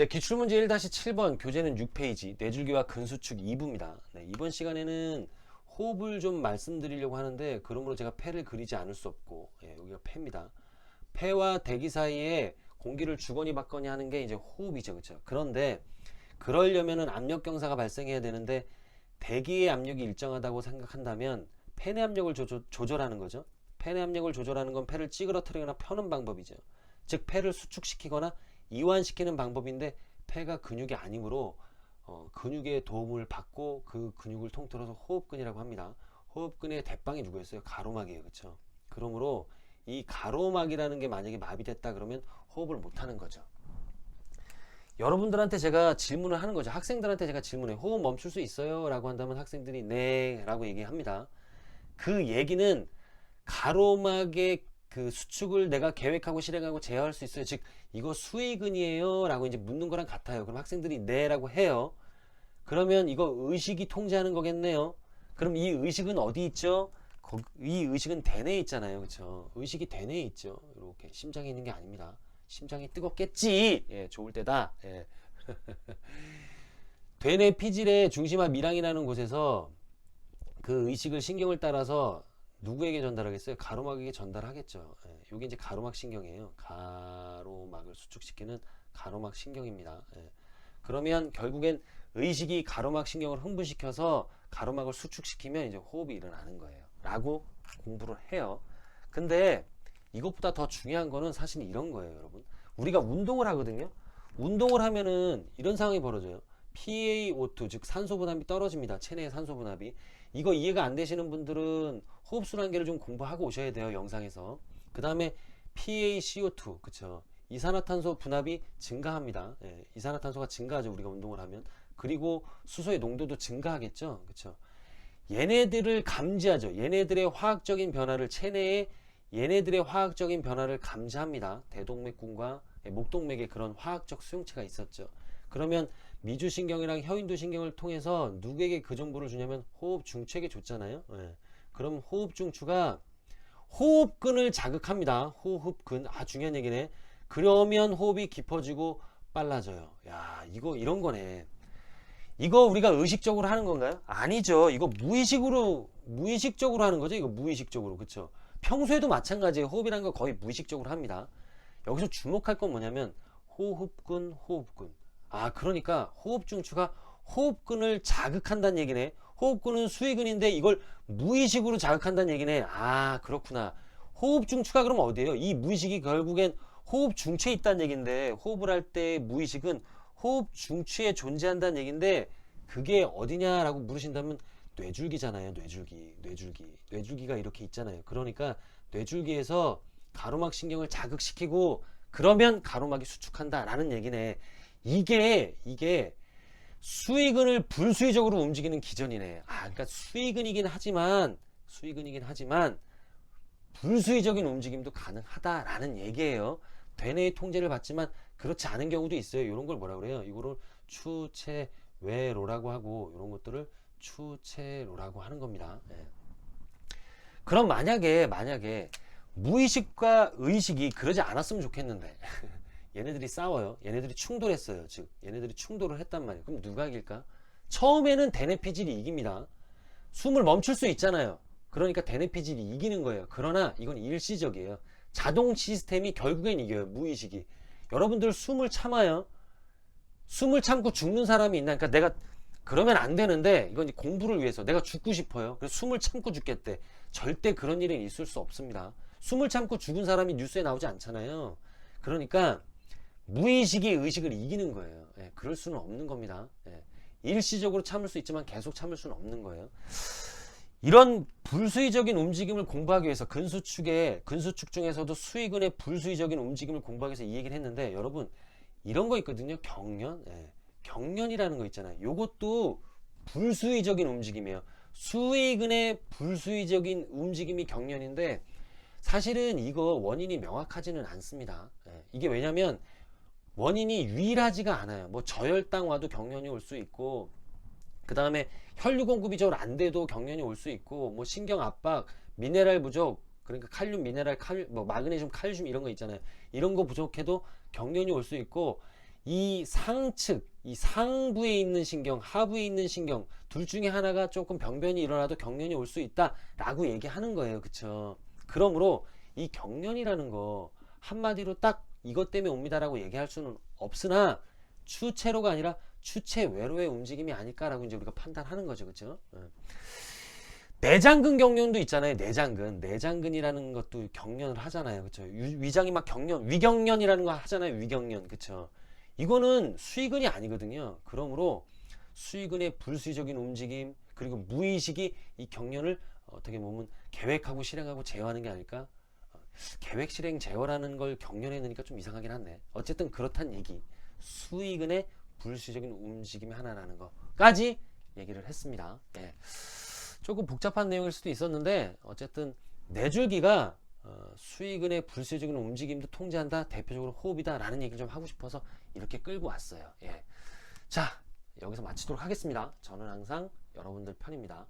네, 기출문제 1-7번 교재는 6페이지 뇌줄기와 근수축 2부입니다. 네, 이번 시간에는 호흡을 좀 말씀드리려고 하는데 그러므로 제가 폐를 그리지 않을 수 없고, 여기가 폐입니다. 폐와 대기 사이에 공기를 주거니 받거니 하는 게 이제 호흡이죠. 그렇죠? 그런데 그러려면은 압력 경사가 발생해야 되는데 대기의 압력이 일정하다고 생각한다면 폐내 압력을 조절하는 거죠. 폐내 압력을 조절하는 건 폐를 찌그러뜨리거나 펴는 방법이죠. 즉 폐를 수축시키거나 이완시키는 방법인데 폐가 근육이 아니므로 근육의 도움을 받고 그 근육을 통틀어서 호흡근이라고 합니다. 호흡근의 대빵이 누구였어요? 가로막이에요. 그렇죠? 그러므로 이 가로막이라는 게 만약에 마비됐다 그러면 호흡을 못하는 거죠. 여러분들한테 제가 질문을 하는 거죠. 학생들한테 제가 질문해요. 호흡 멈출 수 있어요? 라고 한다면 학생들이 네 라고 얘기합니다. 그 얘기는 가로막의 그 수축을 내가 계획하고 실행하고 제어할 수 있어요. 즉 이거 수의근이에요 라고 이제 묻는 거랑 같아요. 그럼 학생들이 네 라고 해요. 그러면 이거 의식이 통제하는 거겠네요. 그럼 이 의식은 어디 있죠? 이 의식은 대뇌에 있잖아요. 그렇죠? 의식이 대뇌에 있죠. 이렇게 심장에 있는 게 아닙니다. 심장이 뜨겁겠지. 예, 좋을 때다. 예. 대뇌 피질의 중심화 밀항이라는 곳에서 그 의식을 신경을 따라서 누구에게 전달하겠어요? 가로막에게 전달하겠죠. 예, 이게 이제 가로막 신경이에요. 가로막을 수축시키는 가로막 신경입니다. 예. 그러면 결국엔 의식이 가로막 신경을 흥분시켜서 가로막을 수축시키면 이제 호흡이 일어나는 거예요. 라고 공부를 해요. 근데 이것보다 더 중요한 거는 사실 이런 거예요, 여러분. 우리가 운동을 하거든요. 운동을 하면은 이런 상황이 벌어져요. PaO2, 즉 산소 분압이 떨어집니다. 체내의 산소 분압이. 이거 이해가 안 되시는 분들은 호흡순환계를 좀 공부하고 오셔야 돼요, 영상에서. 그 다음에 PaCO2, 그쵸. 이산화탄소 분압이 증가합니다. 예, 이산화탄소가 증가하죠, 우리가 운동을 하면. 그리고 수소의 농도도 증가하겠죠, 그쵸. 얘네들을 감지하죠. 얘네들의 화학적인 변화를 체내에 얘네들의 화학적인 변화를 감지합니다. 대동맥군과 목동맥에 그런 화학적 수용체가 있었죠. 그러면 미주신경이랑 혀인두신경을 통해서 누구에게 그 정보를 주냐면 호흡중추에게 줬잖아요. 예. 그럼 호흡중추가 호흡근을 자극합니다. 호흡근. 중요한 얘기네. 그러면 호흡이 깊어지고 빨라져요. 야, 이거 이런 거네. 이거 우리가 의식적으로 하는 건가요? 아니죠. 이거 무의식적으로 하는 거죠. 이거 무의식적으로. 그쵸? 평소에도 마찬가지예요. 호흡이라는 거 거의 무의식적으로 합니다. 여기서 주목할 건 뭐냐면 호흡근, 호흡근. 그러니까 호흡중추가 호흡근을 자극한다는 얘기네. 호흡근은 수의근인데 이걸 무의식으로 자극한다는 얘기네. 그렇구나. 호흡중추가 그럼 어디예요? 이 무의식이 결국엔 호흡중추에 있다는 얘기인데 호흡을 할 때 무의식은 호흡 중추에 존재한다는 얘기인데 그게 어디냐라고 물으신다면 뇌줄기잖아요. 뇌줄기가 이렇게 있잖아요. 그러니까 뇌줄기에서 가로막 신경을 자극시키고 그러면 가로막이 수축한다라는 얘기네. 이게 수의근을 불수의적으로 움직이는 기전이네. 그러니까 수의근이긴 하지만 불수의적인 움직임도 가능하다라는 얘기예요. 대뇌의 통제를 받지만 그렇지 않은 경우도 있어요. 이런 걸 뭐라 그래요? 이거를 추체외로라고 하고 이런 것들을 추체로라고 하는 겁니다. 예. 그럼 만약에 무의식과 의식이 그러지 않았으면 좋겠는데 얘네들이 싸워요. 얘네들이 충돌했어요. 즉 얘네들이 충돌을 했단 말이에요. 그럼 누가 이길까? 처음에는 대뇌 피질이 이깁니다. 숨을 멈출 수 있잖아요. 그러니까 대뇌 피질이 이기는 거예요. 그러나 이건 일시적이에요. 자동 시스템이 결국엔 이겨요. 무의식이. 여러분들 숨을 참아요. 숨을 참고 죽는 사람이 있나? 그러니까 내가 그러면 안 되는데 이건 공부를 위해서 내가 죽고 싶어요. 그래서 숨을 참고 죽겠대. 절대 그런 일은 있을 수 없습니다. 숨을 참고 죽은 사람이 뉴스에 나오지 않잖아요. 그러니까 무의식이 의식을 이기는 거예요. 예, 그럴 수는 없는 겁니다. 예, 일시적으로 참을 수 있지만 계속 참을 수는 없는 거예요. 이런 불수의적인 움직임을 공부하기 위해서 근수축 중에서도 수의근의 불수의적인 움직임을 공부하기 위해서 이 얘기를 했는데 여러분 이런 거 있거든요. 경련. 경련이라는 거 있잖아요. 요것도 불수의적인 움직임이에요. 수의근의 불수의적인 움직임이 경련인데 사실은 이거 원인이 명확하지는 않습니다. 이게 왜냐면 원인이 유일하지가 않아요. 뭐 저혈당 와도 경련이 올 수 있고 그 다음에 혈류 공급이 잘 안 돼도 경련이 올 수 있고 뭐 신경 압박, 미네랄 부족, 그러니까 칼륨, 미네랄, 뭐 마그네슘, 칼슘 이런 거 있잖아요. 이런 거 부족해도 경련이 올 수 있고 이 상측, 이 상부에 있는 신경, 하부에 있는 신경 둘 중에 하나가 조금 병변이 일어나도 경련이 올 수 있다라고 얘기하는 거예요. 그쵸? 그러므로 이 경련이라는 거 한마디로 딱 이것 때문에 옵니다라고 얘기할 수는 없으나 추체로가 아니라 추체 외로의 움직임이 아닐까라고 이제 우리가 판단하는 거죠. 그쵸? 내장근 경련도 있잖아요. 내장근이라는 것도 경련을 하잖아요. 그쵸? 위장이 막 위경련이라는 거 하잖아요. 위경련. 그쵸? 이거는 수의근이 아니거든요. 그러므로 수의근의 불수의적인 움직임 그리고 무의식이 이 경련을 어떻게 보면 계획하고 실행하고 제어하는 게 아닐까? 계획 실행 제어라는 걸 경련에 넣으니까 좀 이상하긴 한데 어쨌든 그렇단 얘기. 수의근의 불수의적인 움직임이 하나라는 거까지 얘기를 했습니다. 예. 조금 복잡한 내용일 수도 있었는데 어쨌든 뇌줄기가 수의근의 불수의적인 움직임도 통제한다. 대표적으로 호흡이다 라는 얘기를 좀 하고 싶어서 이렇게 끌고 왔어요. 예. 자, 여기서 마치도록 하겠습니다. 저는 항상 여러분들 편입니다.